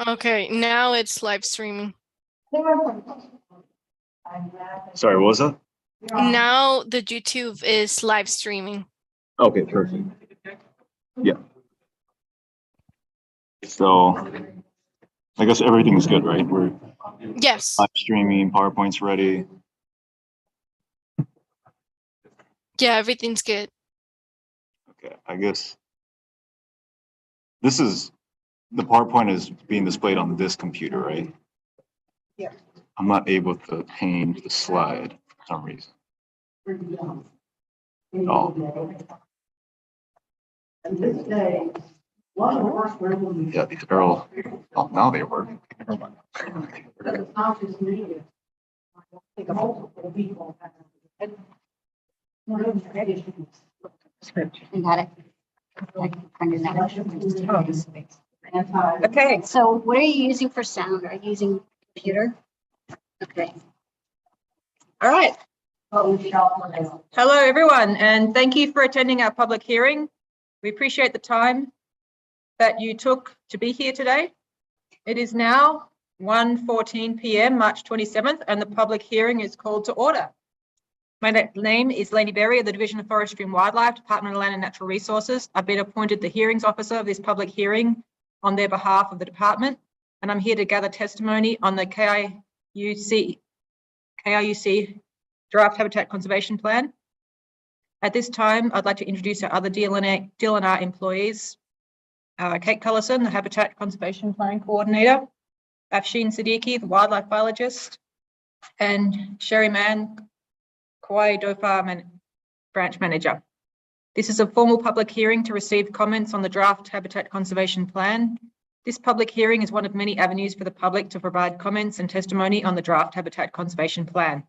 Okay, now it's live streaming. Sorry, what was that? Now the YouTube is live streaming. Okay, perfect. Yeah. So I guess everything's good, right? We're Yes. live streaming, PowerPoint's ready. Yeah, everything's good. Okay, I guess this is the PowerPoint is being displayed on this computer, right? Yeah. I'm not able to change the slide for some reason. Oh. Yeah, these are all, oh, now they work. Never mind. You got it. Okay, so what are you using for sound? Are you using computer? Okay. All right. Hello, everyone, and thank you for attending our public hearing. We appreciate the time that you took to be here today. It is now 1:14 p.m., March 27th, and the public hearing is called to order. My name is Lainey Berry of the Division of Forestry and Wildlife, Department of Land and Natural Resources. I've been appointed the hearings officer of this public hearing on their behalf of the department, and I'm here to gather testimony on the KIUC Draft Habitat Conservation Plan. At this time, I'd like to introduce our other DLNR employees. Kate Cullison, the Habitat Conservation Plan Coordinator, Afshin Siddiqui, the Wildlife Biologist, and Sherry Mann, Kauai Dhofar Branch Manager. This is a formal public hearing to receive comments on the Draft Habitat Conservation Plan. This public hearing is one of many avenues for the public to provide comments and testimony on the Draft Habitat Conservation Plan.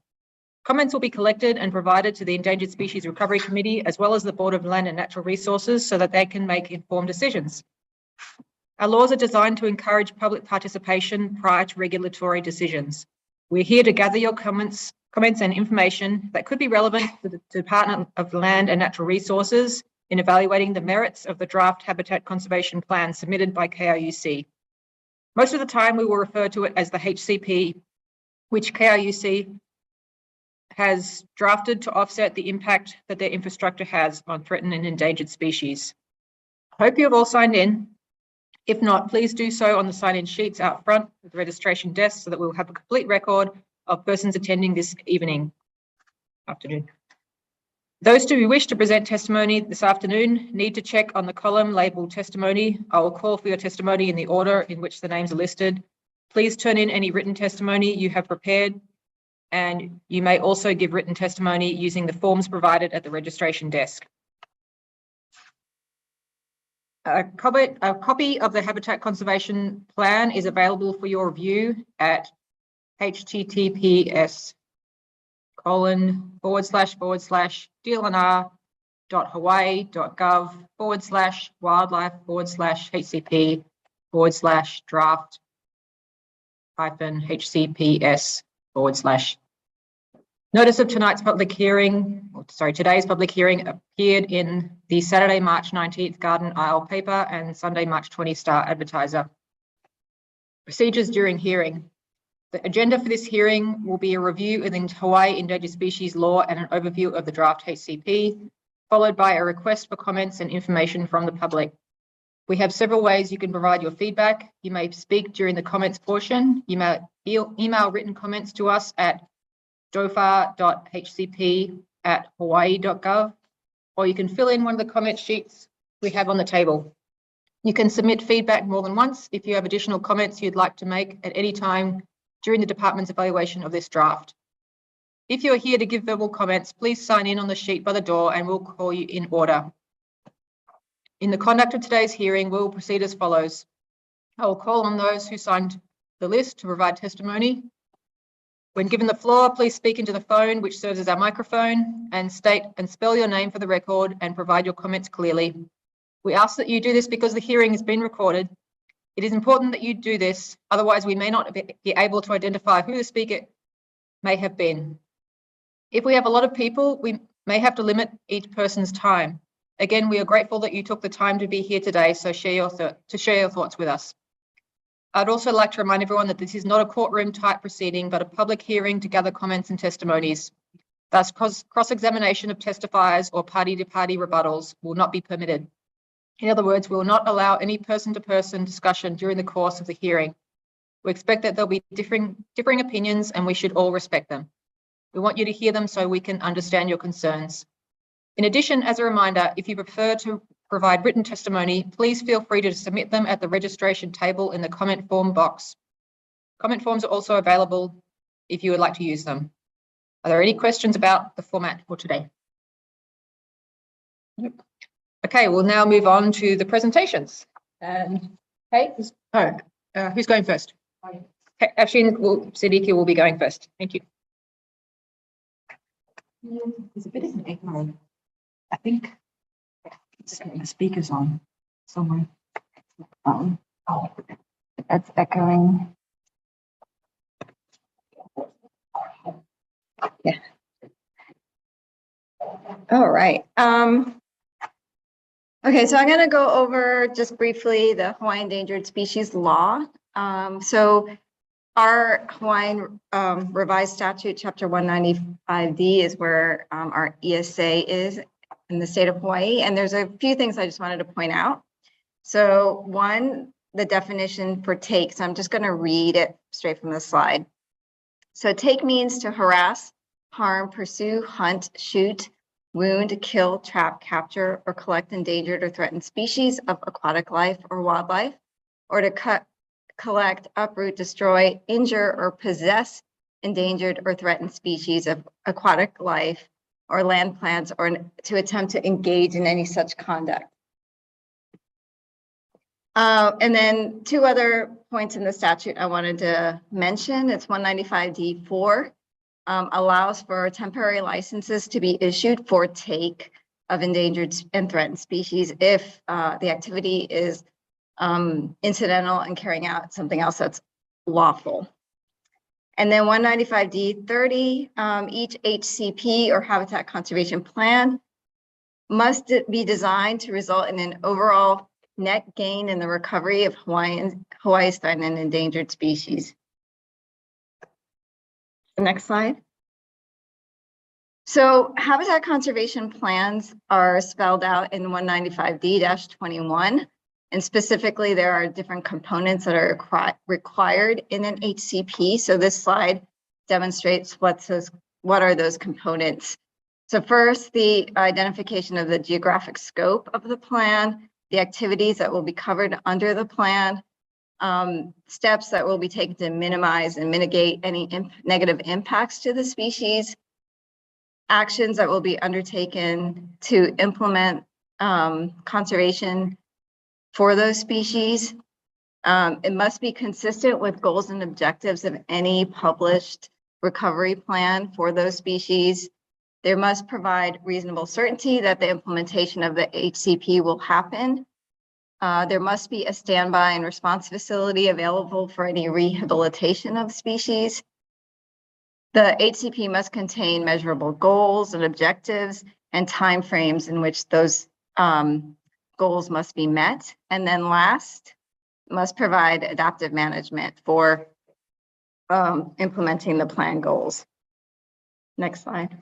Comments will be collected and provided to the Endangered Species Recovery Committee, as well as the Board of Land and Natural Resources, so that they can make informed decisions. Our laws are designed to encourage public participation prior to regulatory decisions. We're here to gather your comments and information that could be relevant to the Department of Land and Natural Resources in evaluating the merits of the Draft Habitat Conservation Plan submitted by KIUC. Most of the time, we will refer to it as the HCP, which KIUC has drafted to offset the impact that their infrastructure has on threatened and endangered species. I hope you have all signed in. If not, please do so on the sign-in sheets out front of the registration desk so that we'll have a complete record of persons attending this afternoon. Those who wish to present testimony this afternoon need to check on the column labeled testimony. I will call for your testimony in the order in which the names are listed. Please turn in any written testimony you have prepared, and you may also give written testimony using the forms provided at the registration desk. A copy of the Habitat Conservation Plan is available for your review at https://dlnr.hawaii.gov/wildlife/draft-HCP/. Notice of today's public hearing appeared in the Saturday, March 19th Garden Isle paper and Sunday, March 20 Star Advertiser. Procedures during hearing. The agenda for this hearing will be a review of the Hawaii Endangered Species Law and an overview of the draft HCP, followed by a request for comments and information from the public. We have several ways you can provide your feedback. You may speak during the comments portion. You may email written comments to us at dhofar.hcp@hawaii.gov, or you can fill in one of the comment sheets we have on the table. You can submit feedback more than once if you have additional comments you'd like to make at any time during the department's evaluation of this draft. If you're here to give verbal comments, please sign in on the sheet by the door and we'll call you in order. In the conduct of today's hearing, we'll proceed as follows. I will call on those who signed the list to provide testimony. When given the floor, please speak into the phone, which serves as our microphone, and state and spell your name for the record and provide your comments clearly. We ask that you do this because the hearing has been recorded. It is important that you do this, otherwise we may not be able to identify who the speaker may have been. If we have a lot of people, we may have to limit each person's time. Again, we are grateful that you took the time to be here today, so share your thoughts with us. I'd also like to remind everyone that this is not a courtroom type proceeding, but a public hearing to gather comments and testimonies. Thus, cross-examination of testifiers or party-to-party rebuttals will not be permitted. In other words, we will not allow any person-to-person discussion during the course of the hearing. We expect that there'll be differing opinions and we should all respect them. We want you to hear them so we can understand your concerns. In addition, as a reminder, if you prefer to provide written testimony, please feel free to submit them at the registration table in the comment form box. Comment forms are also available if you would like to use them. Are there any questions about the format for today? Nope. Okay, we'll now move on to the presentations. And Kate, who's going first? Okay, Afshin Siddiqui will be going first. Thank you. There's a bit of an echo. I think just getting the speakers on somewhere. Oh, that's echoing. Yeah. All right. Okay, so I'm going to go over just briefly the Hawaiian Endangered Species Law. So our Hawaiian Revised Statute, Chapter 195D, is where our ESA is in the state of Hawaii. And there's a few things I just wanted to point out. So one, the definition for take. So I'm just going to read it straight from the slide. So take means to harass, harm, pursue, hunt, shoot, wound, kill, trap, capture, or collect endangered or threatened species of aquatic life or wildlife, or to collect, uproot, destroy, injure, or possess endangered or threatened species of aquatic life or land plants, or to attempt to engage in any such conduct. And then two other points in the statute I wanted to mention. It's 195D4. Allows for temporary licenses to be issued for take of endangered and threatened species if the activity is incidental and carrying out something else that's lawful. And then 195D30, each HCP or habitat conservation plan must be designed to result in an overall net gain in the recovery of Hawaii's threatened and endangered species. The next slide. So habitat conservation plans are spelled out in 195D-21. And specifically, there are different components that are required in an HCP. So this slide demonstrates what are those components. So first, the identification of the geographic scope of the plan, the activities that will be covered under the plan, steps that will be taken to minimize and mitigate any negative impacts to the species, actions that will be undertaken to implement conservation for those species. It must be consistent with goals and objectives of any published recovery plan for those species. There must provide reasonable certainty that the implementation of the HCP will happen. There must be a standby and response facility available for any rehabilitation of species. The HCP must contain measurable goals and objectives and timeframes in which those goals must be met. And then last, must provide adaptive management for implementing the plan goals. Next slide.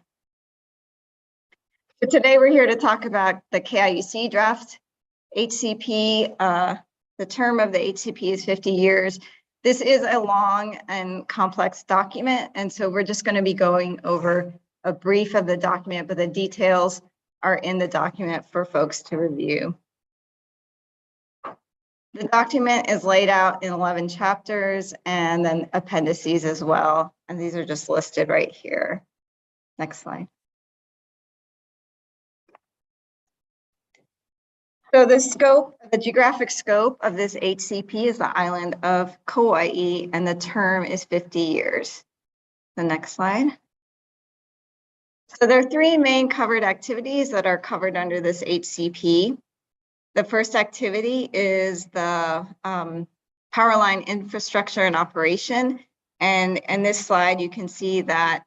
So today we're here to talk about the KIUC draft HCP. The term of the HCP is 50 years. This is a long and complex document, and so we're just going to be going over a brief of the document, but the details are in the document for folks to review. The document is laid out in 11 chapters and then appendices as well, and these are just listed right here. Next slide. So the geographic scope of this HCP is the island of Kauai, and the term is 50 years. The next slide. So there are three main covered activities that are covered under this HCP. The first activity is the power line infrastructure and operation. And in this slide, you can see that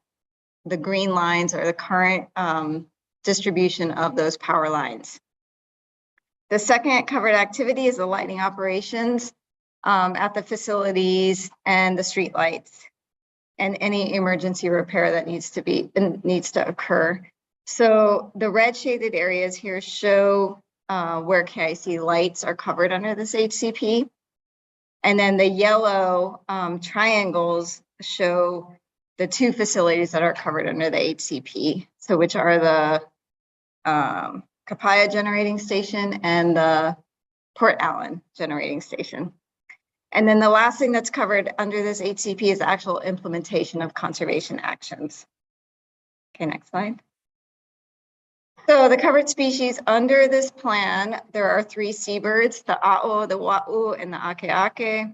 the green lines are the current distribution of those power lines. The second covered activity is the lighting operations at the facilities and the street lights, and any emergency repair that needs to occur. So the red shaded areas here show where KIC lights are covered under this HCP. And then the yellow triangles show the two facilities that are covered under the HCP. So which are the Kapaya generating station and the Port Allen generating station. And then the last thing that's covered under this HCP is actual implementation of conservation actions. Okay, next slide. So the covered species under this plan, there are 3 seabirds, the A'o, the Wa'u, and the Akeake.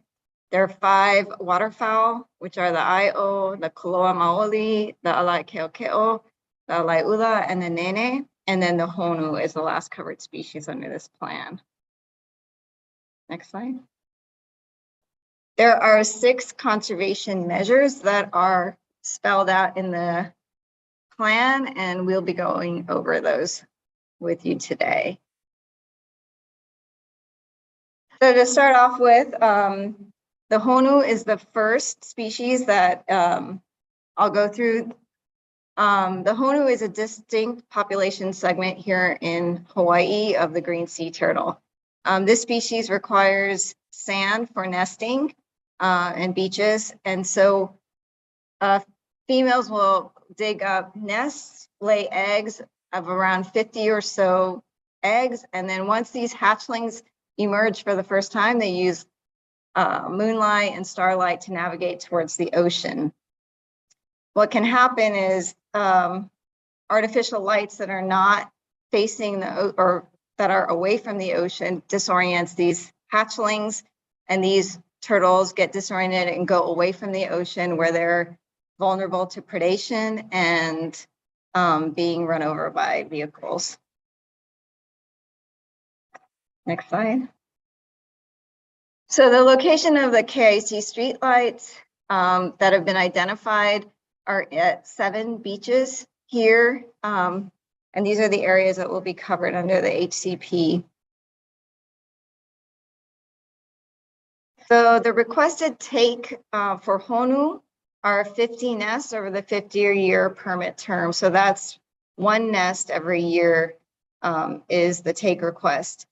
There are 5 waterfowl, which are the Aio, the Koloa Maoli, the Alaikeokeo, the Alaiula, and the Nene. And then the Honu is the last covered species under this plan. Next slide. There are 6 conservation measures that are spelled out in the plan, and we'll be going over those with you today. So to start off with, the Honu is the first species that I'll go through. The Honu is a distinct population segment here in Hawaii of the green sea turtle. This species requires sand for nesting and beaches, and so females will dig up nests, lay eggs of around 50 or so eggs, and then once these hatchlings emerge for the first time, they use moonlight and starlight to navigate towards the ocean. What can happen is artificial lights that are not facing or that are away from the ocean disorients these hatchlings, and these turtles get disoriented and go away from the ocean where they're vulnerable to predation and being run over by vehicles. Next slide. So the location of the KIC streetlights that have been identified are at 7 beaches here. And these are the areas that will be covered under the HCP. So the requested take for Honu are 50 nests over the 50-year permit term. So that's 1 nest every year is the take request.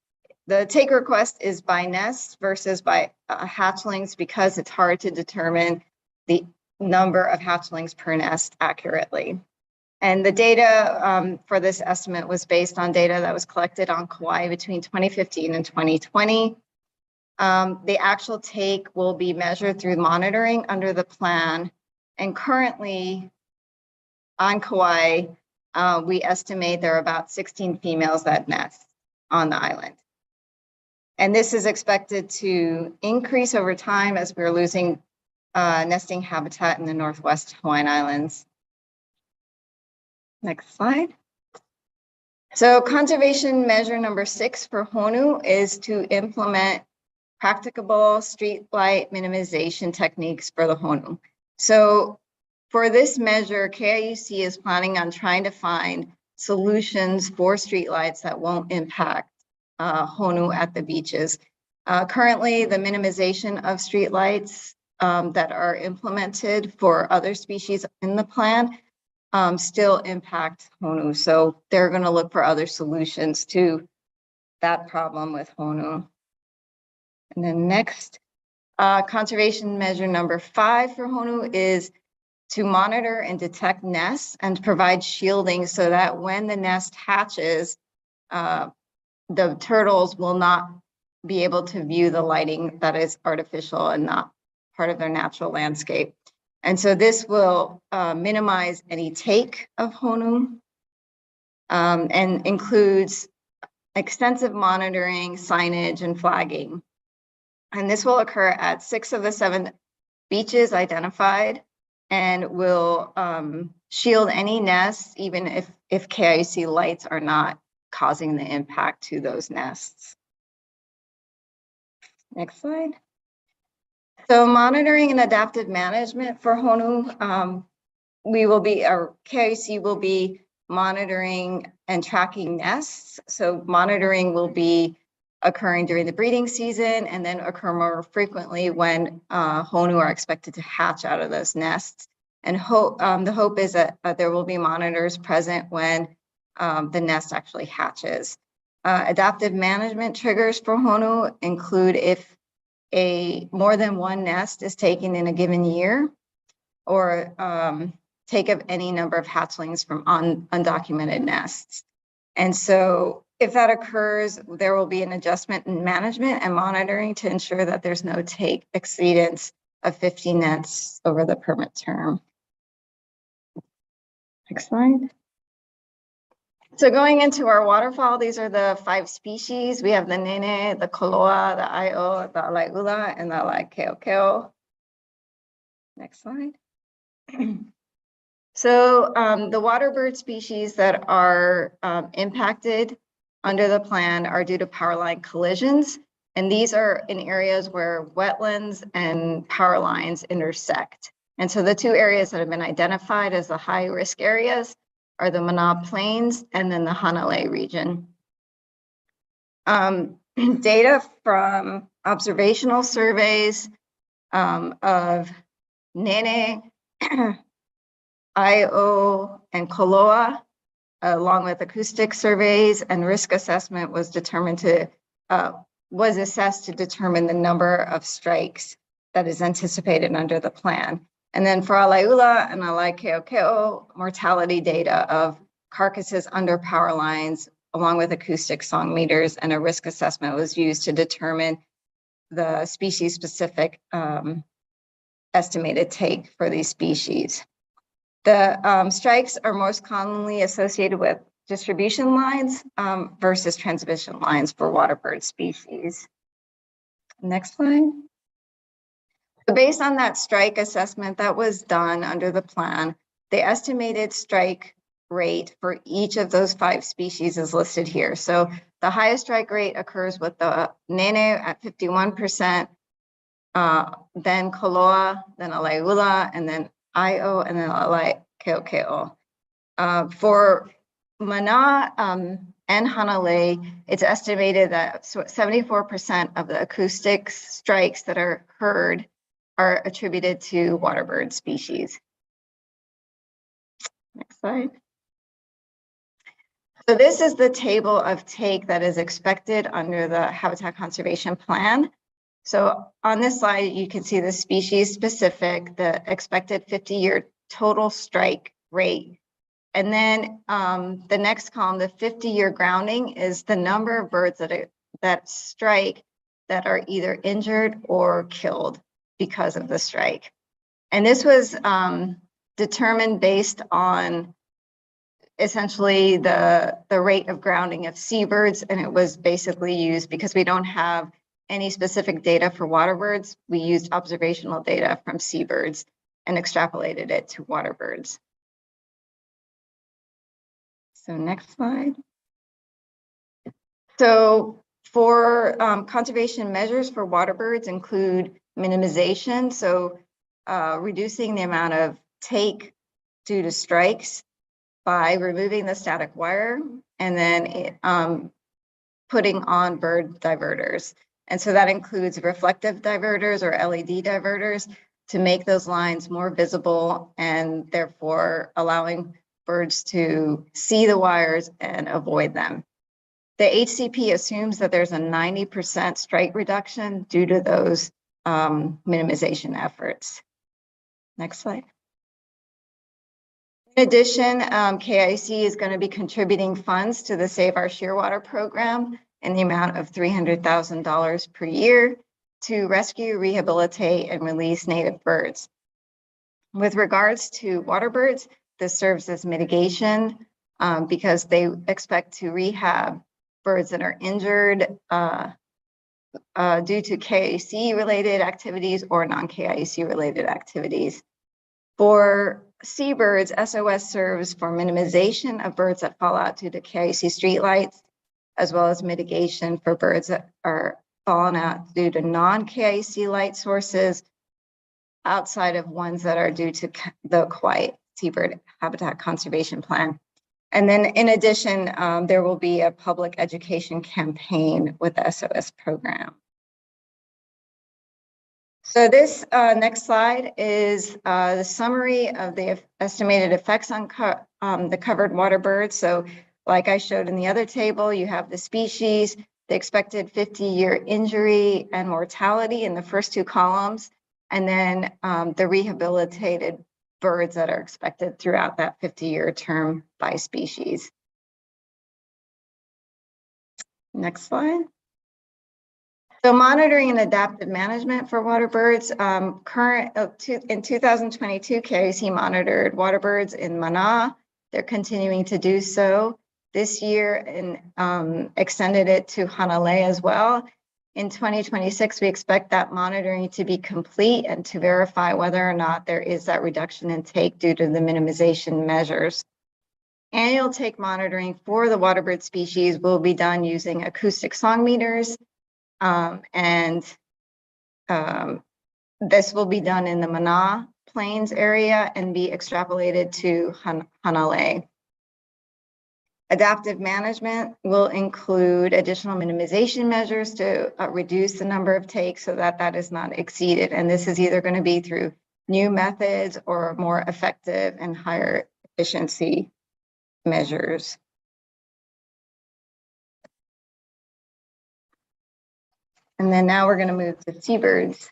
The take request is by nests versus by hatchlings because it's hard to determine the number of hatchlings per nest accurately. And the data for this estimate was based on data that was collected on Kauai between 2015 and 2020. The actual take will be measured through monitoring under the plan. And currently on Kauai, we estimate there are about 16 females that nest on the island. And this is expected to increase over time as we're losing nesting habitat in the Northwest Hawaiian Islands. Next slide. So conservation measure number 6 for Honu is to implement practicable streetlight minimization techniques for the Honu. So for this measure, KIUC is planning on trying to find solutions for streetlights that won't impact Honu at the beaches. Currently, the minimization of streetlights that are implemented for other species in the plan still impact Honu. So they're going to look for other solutions to that problem with Honu. And then next, conservation measure number 5 for Honu is to monitor and detect nests and provide shielding so that when the nest hatches, the turtles will not be able to view the lighting that is artificial and not part of their natural landscape. And so this will minimize any take of Honu and includes extensive monitoring, signage, and flagging. And this will occur at 6 of the 7 beaches identified and will shield any nests, even if KIUC lights are not causing the impact to those nests. Next slide. So monitoring and adaptive management for Honu, KIUC will be monitoring and tracking nests. So monitoring will be occurring during the breeding season and then occur more frequently when honu are expected to hatch out of those nests. And the hope is that there will be monitors present when the nest actually hatches. Adaptive management triggers for honu include if more than one nest is taken in a given year, or take of any number of hatchlings from undocumented nests. And so if that occurs, there will be an adjustment in management and monitoring to ensure that there's no take exceedance of 50 nests over the permit term. Next slide. So going into our waterfowl, these are the 5 species. We have the nene, the koloa, the io, the alaiula, and the alaikeokeo. Next slide. So the water bird species that are impacted under the plan are due to power line collisions. And these are in areas where wetlands and power lines intersect. And so the 2 areas that have been identified as the high risk areas are the Mana Plains and then the Hanalei region. Data from observational surveys of nene, io, and koloa, along with acoustic surveys and risk assessment was assessed to determine the number of strikes that is anticipated under the plan. And then for alaiula and alaikeokeo, mortality data of carcasses under power lines, along with acoustic song meters, and a risk assessment was used to determine the species-specific estimated take for these species. The strikes are most commonly associated with distribution lines versus transmission lines for water bird species. Next slide. So based on that strike assessment that was done under the plan, the estimated strike rate for each of those 5 species is listed here. So the highest strike rate occurs with the nene at 51%, then koloa, then alaiula, and then io, and then alaikeokeo. For Mana and Hanalei, it's estimated that 74% of the acoustic strikes that are heard are attributed to water bird species. Next slide. So this is the table of take that is expected under the Habitat Conservation Plan. So on this slide, you can see the species specific, the expected 50-year total strike rate. And then the next column, the 50-year grounding, is the number of birds that strike that are either injured or killed because of the strike. And this was determined based on essentially the rate of grounding of seabirds, and it was basically used because we don't have any specific data for water birds. We used observational data from seabirds and extrapolated it to water birds. So next slide. So for conservation measures for water birds include minimization, so reducing the amount of take due to strikes by removing the static wire and then putting on bird diverters. And so that includes reflective diverters or LED diverters to make those lines more visible and therefore allowing birds to see the wires and avoid them. The HCP assumes that there's a 90% strike reduction due to those minimization efforts. Next slide. In addition, KIUC is going to be contributing funds to the Save Our Shearwater program in the amount of $300,000 per year to rescue, rehabilitate, and release native birds. With regards to water birds, this serves as mitigation because they expect to rehab birds that are injured due to KIUC related activities or non-KIUC related activities. For seabirds, SOS serves for minimization of birds that fall out due to KIUC streetlights, as well as mitigation for birds that are fallen out due to non-KIUC light sources outside of ones that are due to the Quiet Seabird Habitat Conservation Plan. And then in addition, there will be a public education campaign with the SOS program. So this next slide is the summary of the estimated effects on the covered water birds. So like I showed in the other table, you have the species, the expected 50-year injury and mortality in the first two columns, and then the rehabilitated birds that are expected throughout that 50-year term by species. Next slide. So monitoring and adaptive management for water birds. In 2022, KIUC monitored water birds in Mana. They're continuing to do so this year and extended it to Hanalei as well. In 2026, we expect that monitoring to be complete and to verify whether or not there is that reduction in take due to the minimization measures. Annual take monitoring for the water bird species will be done using acoustic song meters. This will be done in the Mana Plains area and be extrapolated to Hanalei. Adaptive management will include additional minimization measures to reduce the number of takes so that that is not exceeded. And this is either going to be through new methods or more effective and higher efficiency measures. And then now we're going to move to seabirds.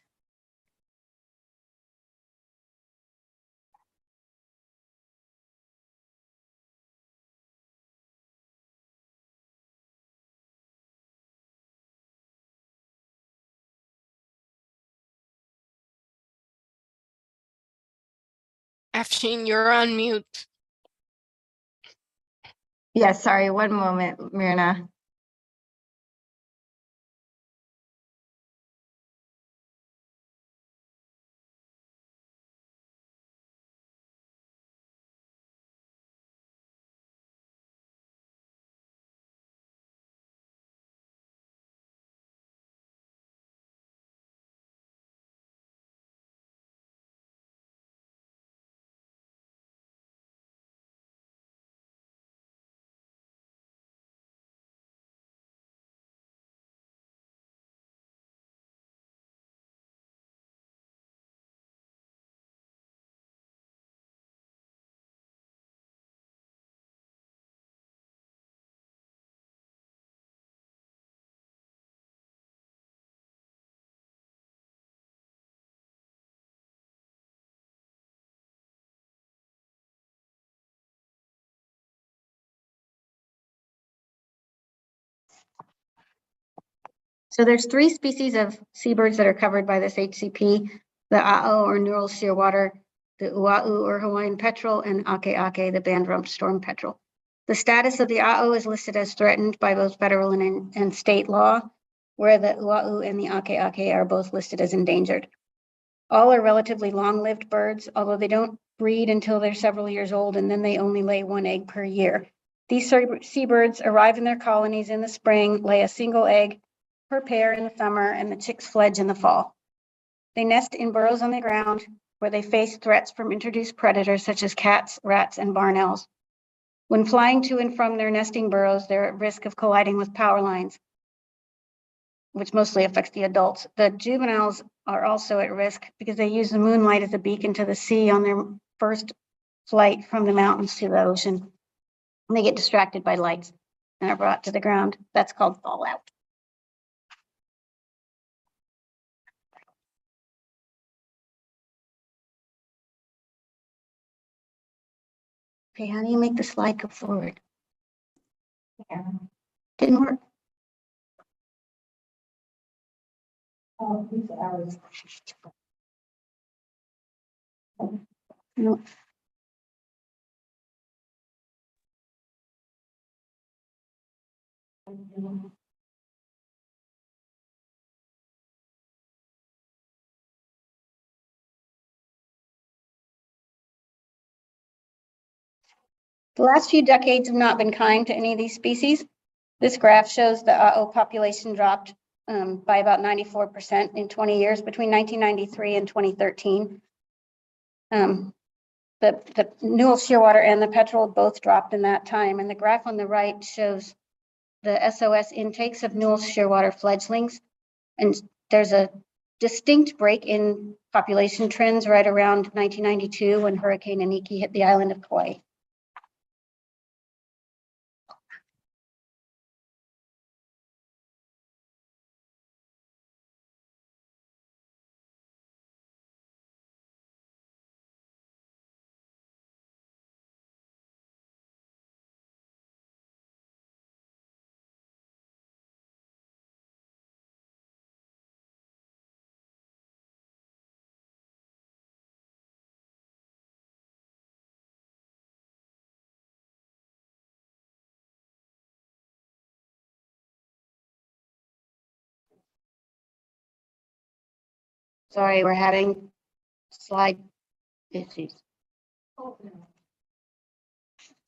Afshin, you're on mute. Yeah, sorry, one moment, Myrna. So there's 3 species of seabirds that are covered by this HCP, the A'o or Neural Shearwater, the Ua'u or Hawaiian petrel, and Ake'ake, the band-rumped storm petrel. The status of the A'o is listed as threatened by both federal and state law, where the Ua'u and the Ake'ake are both listed as endangered. All are relatively long-lived birds, although they don't breed until they're several years old, and then they only lay 1 egg per year. These seabirds arrive in their colonies in the spring, lay a single egg per pair in the summer, and the chicks fledge in the fall. They nest in burrows on the ground where they face threats from introduced predators such as cats, rats, and barn owls. When flying to and from their nesting burrows, they're at risk of colliding with power lines, which mostly affects the adults. The juveniles are also at risk because they use the moonlight as a beacon to the sea on their first flight from the mountains to the ocean. And they get distracted by lights and are brought to the ground. That's called fallout. Okay, how do you make the slide go forward? Yeah. Didn't work. Oh, these arrows. No. The last few decades have not been kind to any of these species. This graph shows the A'o population dropped by about 94% in 20 years between 1993 and 2013. The the Newell Shearwater and the Petrel both dropped in that time. And the graph on the right shows the SOS intakes of Newell Shearwater fledglings. And there's a distinct break in population trends right around 1992 when Hurricane Iniki hit the island of Kauai. Sorry, we're having slide issues.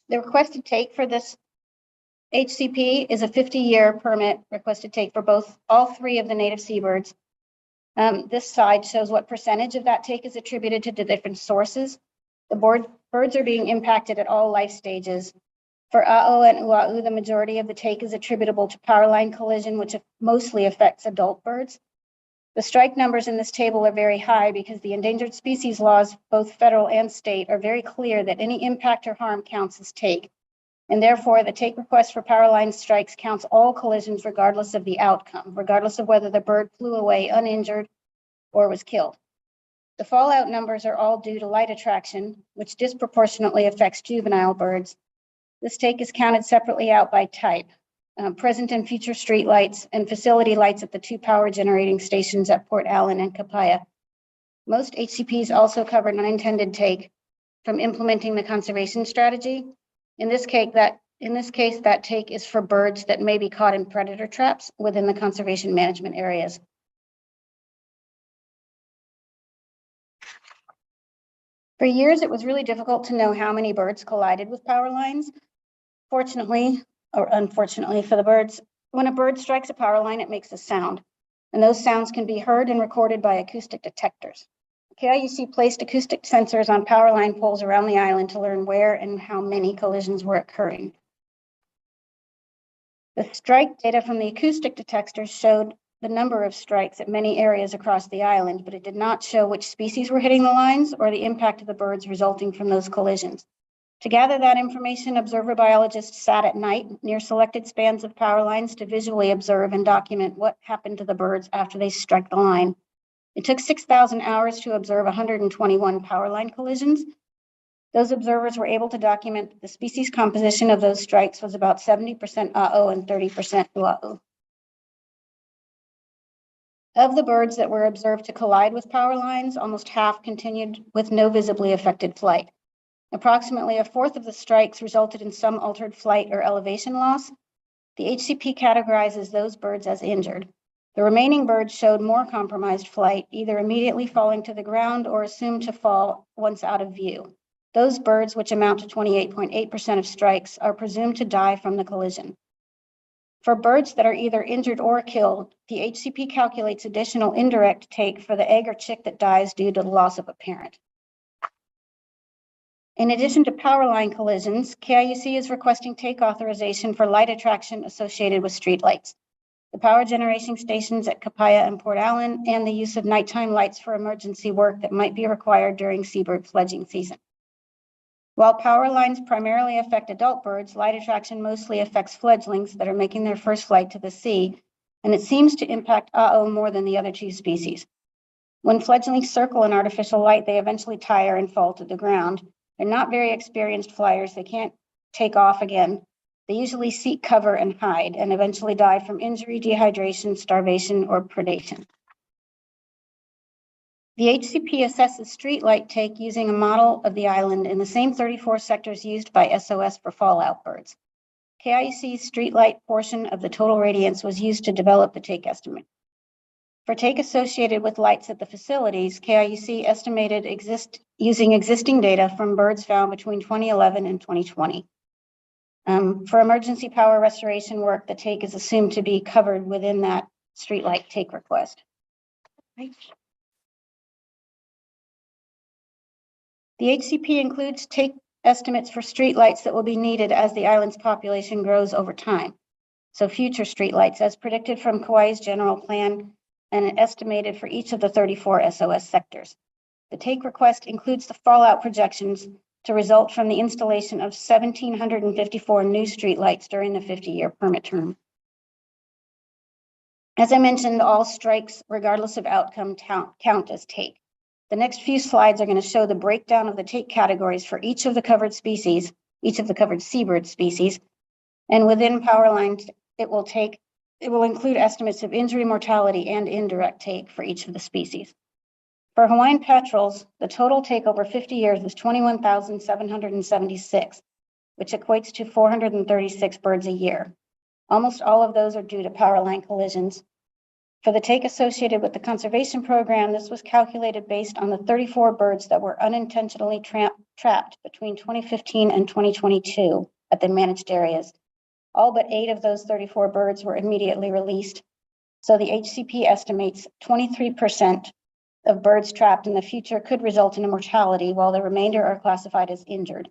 The requested take for this HCP is a 50-year permit requested take for all three of the native seabirds. This slide shows what percentage of that take is attributed to the different sources. The birds are being impacted at all life stages. For A'o and Ua'u, the majority of the take is attributable to power line collision, which mostly affects adult birds. The strike numbers in this table are very high because the endangered species laws, both federal and state, are very clear that any impact or harm counts as take. And therefore, the take request for power line strikes counts all collisions regardless of the outcome, regardless of whether the bird flew away uninjured or was killed. The fallout numbers are all due to light attraction, which disproportionately affects juvenile birds. This take is counted separately out by type. Present and future street lights and facility lights at the two power generating stations at Port Allen and Kapaya. Most HCPs also cover unintended take from implementing the conservation strategy. In this case, that take is for birds that may be caught in predator traps within the conservation management areas. For years, it was really difficult to know how many birds collided with power lines. Fortunately, or unfortunately for the birds, when a bird strikes a power line, it makes a sound, and those sounds can be heard and recorded by acoustic detectors. KIUC placed acoustic sensors on power line poles around the island to learn where and how many collisions were occurring. The strike data from the acoustic detectors showed the number of strikes at many areas across the island, but it did not show which species were hitting the lines or the impact of the birds resulting from those collisions. To gather that information, observer biologists sat at night near selected spans of power lines to visually observe and document what happened to the birds after they struck the line. It took 6,000 hours to observe 121 power line collisions. Those observers were able to document that the species composition of those strikes was about 70% A'o and 30% Ua'u. Of the birds that were observed to collide with power lines, almost half continued with no visibly affected flight. Approximately a fourth of the strikes resulted in some altered flight or elevation loss. The HCP categorizes those birds as injured. The remaining birds showed more compromised flight, either immediately falling to the ground or assumed to fall once out of view. Those birds, which amount to 28.8% of strikes, are presumed to die from the collision. For birds that are either injured or killed, the HCP calculates additional indirect take for the egg or chick that dies due to the loss of a parent. In addition to power line collisions, KIUC is requesting take authorization for light attraction associated with streetlights, the power generation stations at Kapaya and Port Allen, and the use of nighttime lights for emergency work that might be required during seabird fledging season. While power lines primarily affect adult birds, light attraction mostly affects fledglings that are making their first flight to the sea, and it seems to impact A'o more than the other two species. When fledglings circle in artificial light, they eventually tire and fall to the ground. They're not very experienced flyers. They can't take off again. They usually seek cover and hide and eventually die from injury, dehydration, starvation, or predation. The HCP assesses street light take using a model of the island in the same 34 sectors used by SOS for fallout birds. KIUC's street light portion of the total radiance was used to develop the take estimate. For take associated with lights at the facilities, KIUC estimated using existing data from birds found between 2011 and 2020. For emergency power restoration work, the take is assumed to be covered within that streetlight take request. Right. The HCP includes take estimates for streetlights that will be needed as the island's population grows over time. So future streetlights as predicted from Kauai's general plan and estimated for each of the 34 SOS sectors. The take request includes the fallout projections to result from the installation of 1,754 new streetlights during the 50-year permit term. As I mentioned, all strikes, regardless of outcome, count as take. The next few slides are going to show the breakdown of the take categories for each of the covered species, each of the covered seabird species, and within power lines, it will include estimates of injury, mortality, and indirect take for each of the species. For Hawaiian petrels, the total take over 50 years was 21,776, which equates to 436 birds a year. Almost all of those are due to power line collisions. For the take associated with the conservation program, this was calculated based on the 34 birds that were unintentionally trapped between 2015 and 2022 at the managed areas. All but 8 of those 34 birds were immediately released. So the HCP estimates 23% of birds trapped in the future could result in a mortality, while the remainder are classified as injured.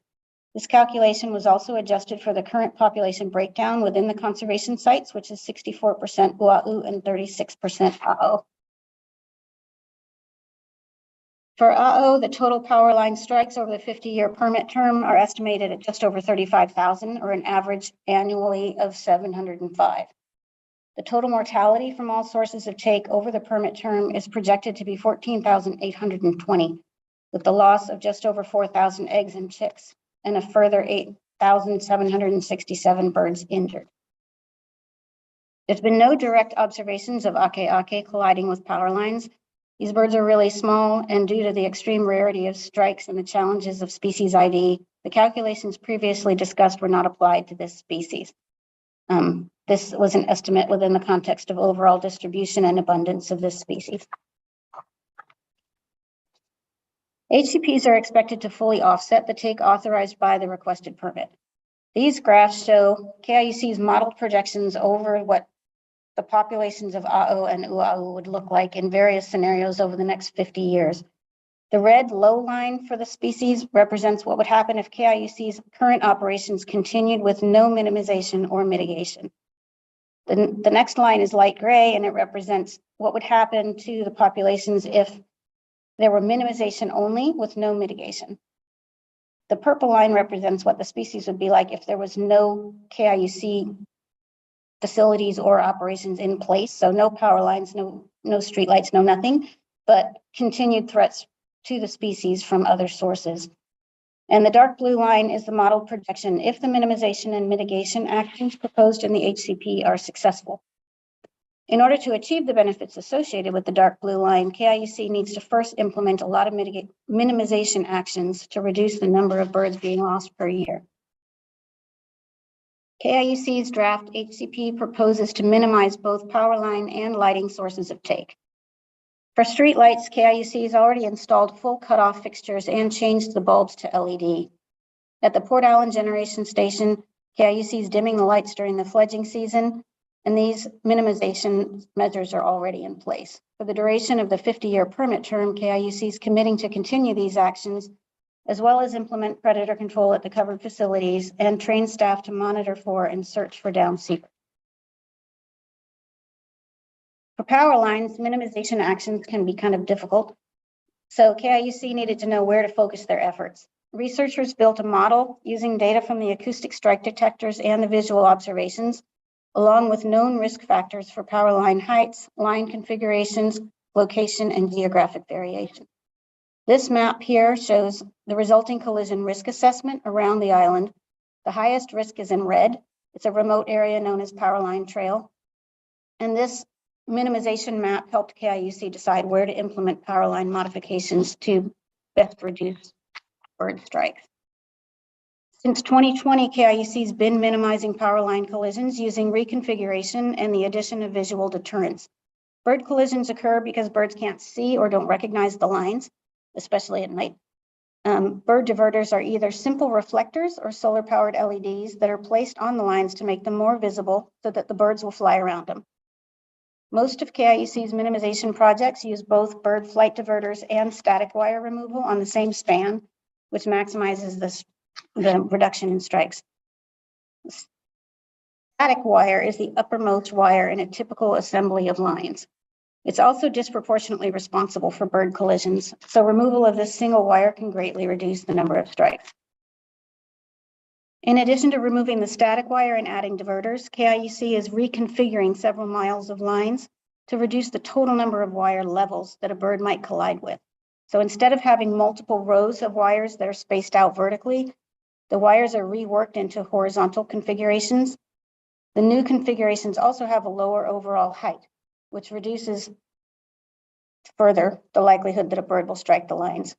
This calculation was also adjusted for the current population breakdown within the conservation sites, which is 64% Ua'u and 36% A'o. For A'o, the total power line strikes over the 50-year permit term are estimated at just over 35,000, or an average annually of 705. The total mortality from all sources of take over the permit term is projected to be 14,820, with the loss of just over 4,000 eggs and chicks, and a further 8,767 birds injured. There's been no direct observations of ake colliding with power lines. These birds are really small, and due to the extreme rarity of strikes and the challenges of species ID, the calculations previously discussed were not applied to this species. This was an estimate within the context of overall distribution and abundance of this species. HCPs are expected to fully offset the take authorized by the requested permit. These graphs show KIUC's modeled projections over what the populations of A'o and Ua'u would look like in various scenarios over the next 50 years. The red low line for the species represents what would happen if KIUC's current operations continued with no minimization or mitigation. The next line is light gray, and it represents what would happen to the populations if there were minimization only with no mitigation. The purple line represents what the species would be like if there was no KIUC facilities or operations in place. So no power lines, no streetlights, no nothing, but continued threats to the species from other sources. And the dark blue line is the modeled projection if the minimization and mitigation actions proposed in the HCP are successful. In order to achieve the benefits associated with the dark blue line, KIUC needs to first implement a lot of minimization actions to reduce the number of birds being lost per year. KIUC's draft HCP proposes to minimize both power line and lighting sources of take. For streetlights, KIUC has already installed full cutoff fixtures and changed the bulbs to LED. At the Port Allen Generation Station, KIUC is dimming the lights during the fledging season, and these minimization measures are already in place. For the duration of the 50-year permit term, KIUC is committing to continue these actions, as well as implement predator control at the covered facilities and train staff to monitor for and search for downed seabirds. For power lines, minimization actions can be kind of difficult. So KIUC needed to know where to focus their efforts. Researchers built a model using data from the acoustic strike detectors and the visual observations, along with known risk factors for power line heights, line configurations, location, and geographic variation. This map here shows the resulting collision risk assessment around the island. The highest risk is in red. It's a remote area known as Power Line Trail. And this minimization map helped KIUC decide where to implement power line modifications to best reduce bird strikes. Since 2020, KIUC has been minimizing power line collisions using reconfiguration and the addition of visual deterrence. Bird collisions occur because birds can't see or don't recognize the lines, especially at night. Bird diverters are either simple reflectors or solar-powered LEDs that are placed on the lines to make them more visible so that the birds will fly around them. Most of KIUC's minimization projects use both bird flight diverters and static wire removal on the same span, which maximizes the reduction in strikes. Static wire is the uppermost wire in a typical assembly of lines. It's also disproportionately responsible for bird collisions, so removal of this single wire can greatly reduce the number of strikes. In addition to removing the static wire and adding diverters, KIUC is reconfiguring several miles of lines to reduce the total number of wire levels that a bird might collide with. So instead of having multiple rows of wires that are spaced out vertically, the wires are reworked into horizontal configurations. The new configurations also have a lower overall height, which reduces further the likelihood that a bird will strike the lines.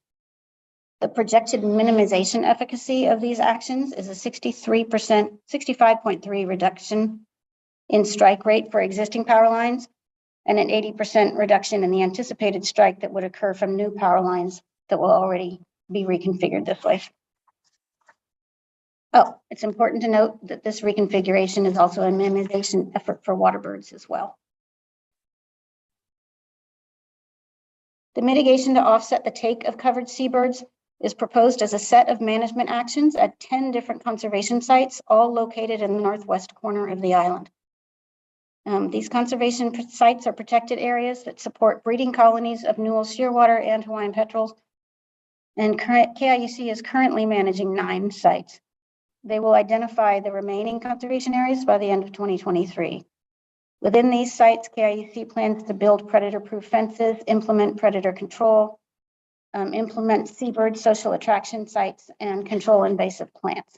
The projected minimization efficacy of these actions is a 65.3% reduction in strike rate for existing power lines and an 80% reduction in the anticipated strike that would occur from new power lines that will already be reconfigured this way. Oh, it's important to note that this reconfiguration is also a minimization effort for water birds as well. The mitigation to offset the take of covered seabirds is proposed as a set of management actions at 10 different conservation sites, all located in the northwest corner of the island. These conservation sites are protected areas that support breeding colonies of Newell shearwater and Hawaiian petrels, and KIUC is currently managing 9 sites. They will identify the remaining conservation areas by the end of 2023. Within these sites, KIUC plans to build predator-proof fences, implement predator control, implement seabird social attraction sites, and control invasive plants.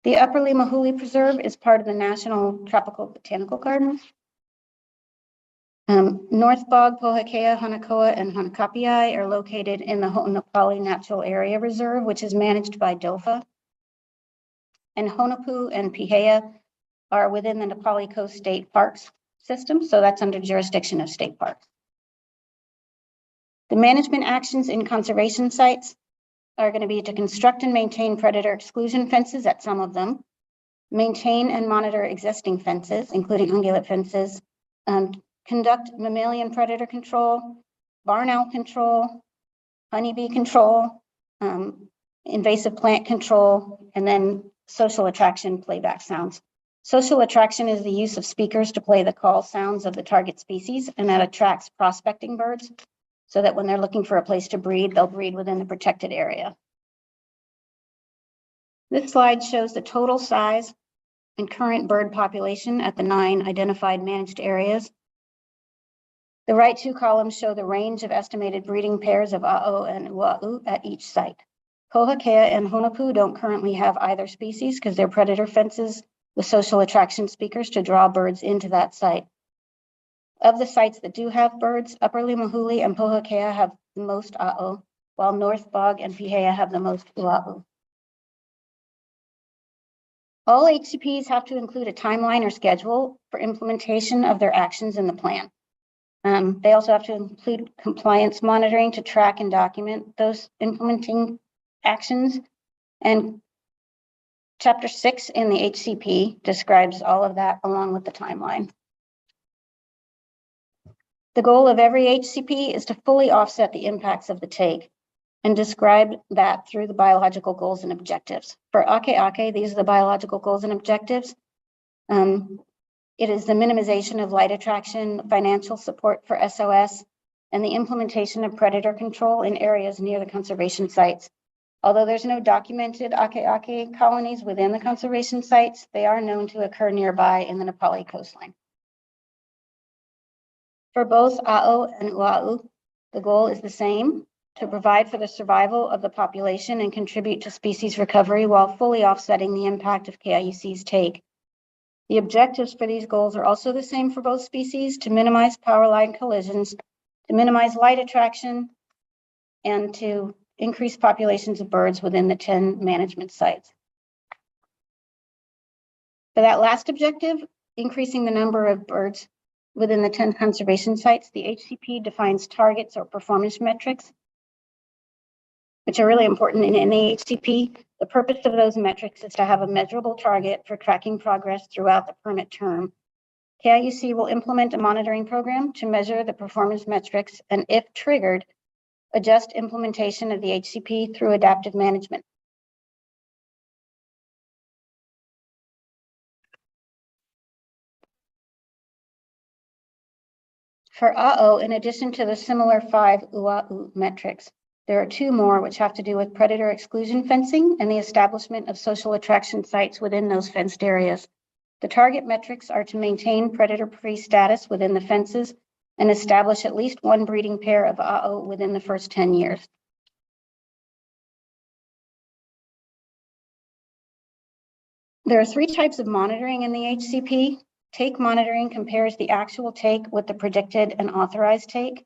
The Upper Limahuli Preserve is part of the National Tropical Botanical Garden. North Bog, Pohakea, Hanakoa, and Hanakapiai are located in the Ho'onopali Natural Area Reserve, which is managed by DOFA. And Honopu and Pihea are within the Nepali Coast State Parks system, so that's under jurisdiction of state parks. The management actions in conservation sites are going to be to construct and maintain predator exclusion fences at some of them, maintain and monitor existing fences, including ungulate fences, conduct mammalian predator control, barn owl control, honeybee control, invasive plant control, and then social attraction playback sounds. Social attraction is the use of speakers to play the call sounds of the target species, and that attracts prospecting birds so that when they're looking for a place to breed, they'll breed within the protected area. This slide shows the total size and current bird population at the 9 identified managed areas. The right 2 columns show the range of estimated breeding pairs of a'o and ua'u at each site. Pohakea and Honopu don't currently have either species because they're predator fences with social attraction speakers to draw birds into that site. Of the sites that do have birds, Upper Limahuli and Pohakea have the most a'o, while North Bog and Pihea have the most ua'u. All HCPs have to include a timeline or schedule for implementation of their actions in the plan. They also have to include compliance monitoring to track and document those implementing actions. And Chapter 6 in the HCP describes all of that along with the timeline. The goal of every HCP is to fully offset the impacts of the take and describe that through the biological goals and objectives. For Ake, these are the biological goals and objectives. It is the minimization of light attraction, financial support for SOS, and the implementation of predator control in areas near the conservation sites. Although there's no documented Ake colonies within the conservation sites, they are known to occur nearby in the Nepali coastline. For both a'o and ua'u, the goal is the same, to provide for the survival of the population and contribute to species recovery while fully offsetting the impact of KIUC's take. The objectives for these goals are also the same for both species: to minimize power line collisions, to minimize light attraction, and to increase populations of birds within the 10 management sites. For that last objective, increasing the number of birds within the 10 conservation sites, the HCP defines targets or performance metrics, which are really important in any HCP. The purpose of those metrics is to have a measurable target for tracking progress throughout the permit term. KIUC will implement a monitoring program to measure the performance metrics, and if triggered, adjust implementation of the HCP through adaptive management. For AO, in addition to the similar 5 UAU metrics, there are 2 more which have to do with predator exclusion fencing and the establishment of social attraction sites within those fenced areas. The target metrics are to maintain predator-free status within the fences and establish at least 1 breeding pair of AO within the first 10 years. There are 3 types of monitoring in the HCP. Take monitoring compares the actual take with the predicted and authorized take.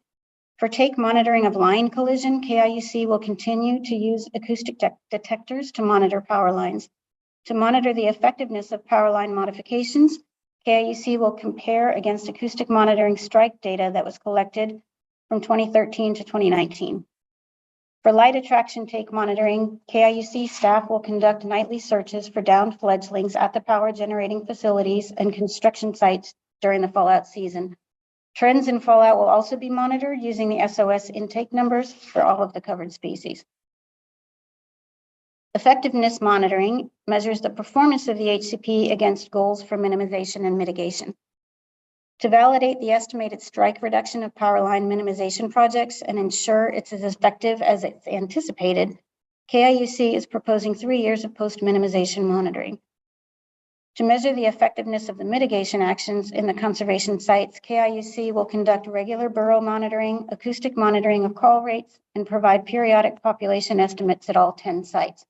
For take monitoring of line collision, KIUC will continue to use acoustic detectors to monitor power lines. To monitor the effectiveness of power line modifications, KIUC will compare against acoustic monitoring strike data that was collected from 2013 to 2019. For light attraction take monitoring, KIUC staff will conduct nightly searches for downed fledglings at the power generating facilities and construction sites during the fallout season. Trends in fallout will also be monitored using the SOS intake numbers for all of the covered species. Effectiveness monitoring measures the performance of the HCP against goals for minimization and mitigation. To validate the estimated strike reduction of power line minimization projects and ensure it's as effective as it's anticipated, KIUC is proposing 3 years of post-minimization monitoring. To measure the effectiveness of the mitigation actions in the conservation sites, KIUC will conduct regular burrow monitoring, acoustic monitoring of call rates, and provide periodic population estimates at all 10 sites.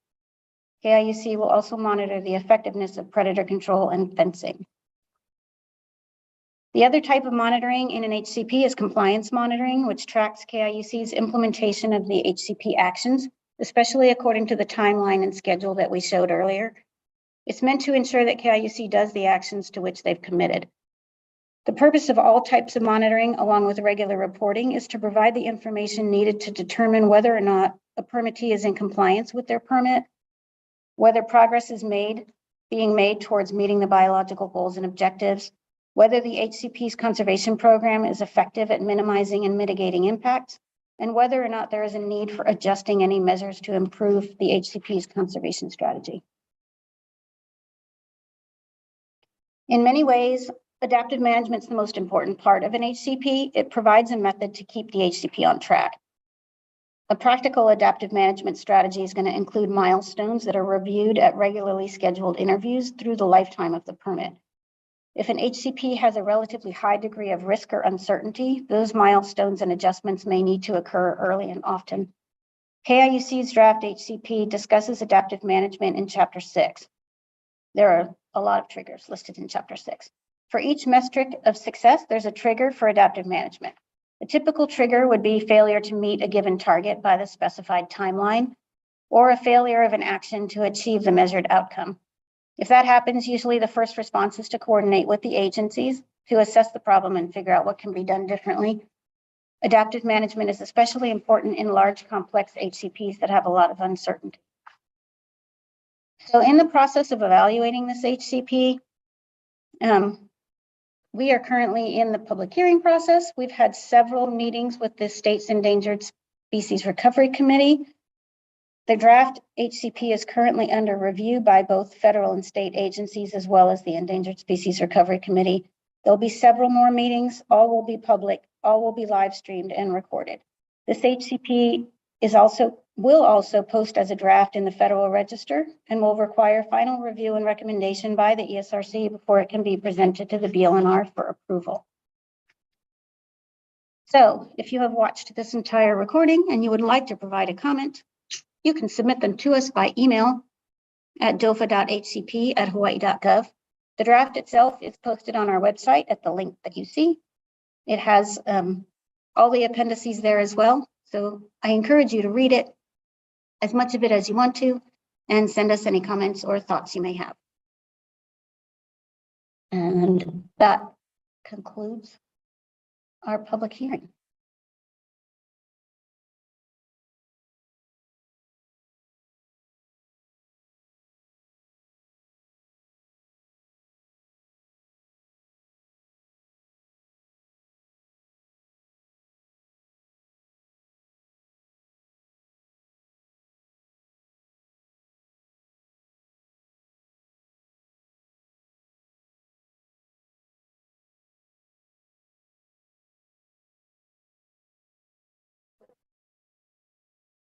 KIUC will also monitor the effectiveness of predator control and fencing. The other type of monitoring in an HCP is compliance monitoring, which tracks KIUC's implementation of the HCP actions, especially according to the timeline and schedule that we showed earlier. It's meant to ensure that KIUC does the actions to which they've committed. The purpose of all types of monitoring, along with regular reporting, is to provide the information needed to determine whether or not a permittee is in compliance with their permit, whether progress is being made towards meeting the biological goals and objectives, whether the HCP's conservation program is effective at minimizing and mitigating impacts, and whether or not there is a need for adjusting any measures to improve the HCP's conservation strategy. In many ways, adaptive management is the most important part of an HCP. It provides a method to keep the HCP on track. A practical adaptive management strategy is going to include milestones that are reviewed at regularly scheduled interviews through the lifetime of the permit. If an HCP has a relatively high degree of risk or uncertainty, those milestones and adjustments may need to occur early and often. KIUC's draft HCP discusses adaptive management in Chapter 6. There are a lot of triggers listed in Chapter 6. For each metric of success, there's a trigger for adaptive management. A typical trigger would be failure to meet a given target by the specified timeline, or a failure of an action to achieve the measured outcome. If that happens, usually the first response is to coordinate with the agencies to assess the problem and figure out what can be done differently. Adaptive management is especially important in large, complex HCPs that have a lot of uncertainty. So in the process of evaluating this HCP, we are currently in the public hearing process. We've had several meetings with the state's Endangered Species Recovery Committee. The draft HCP is currently under review by both federal and state agencies, as well as the Endangered Species Recovery Committee. There'll be several more meetings. All will be public. All will be live streamed and recorded. This HCP will also post as a draft in the Federal Register and will require final review and recommendation by the ESRC before it can be presented to the BLNR for approval. So if you have watched this entire recording and you would like to provide a comment, you can submit them to us by email at dofa.hcp@hawaii.gov. The draft itself is posted on our website at the link that you see. It has all the appendices there as well. So I encourage you to read it, as much of it as you want to, and send us any comments or thoughts you may have. And that concludes our public hearing.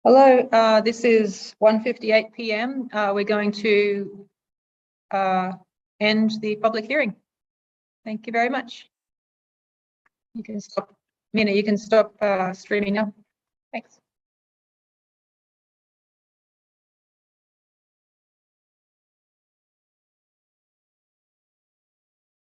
Hello, this is 1:58 p.m. We're going to end the public hearing. Thank you very much. You can stop, Mina, you can stop streaming now. Thanks.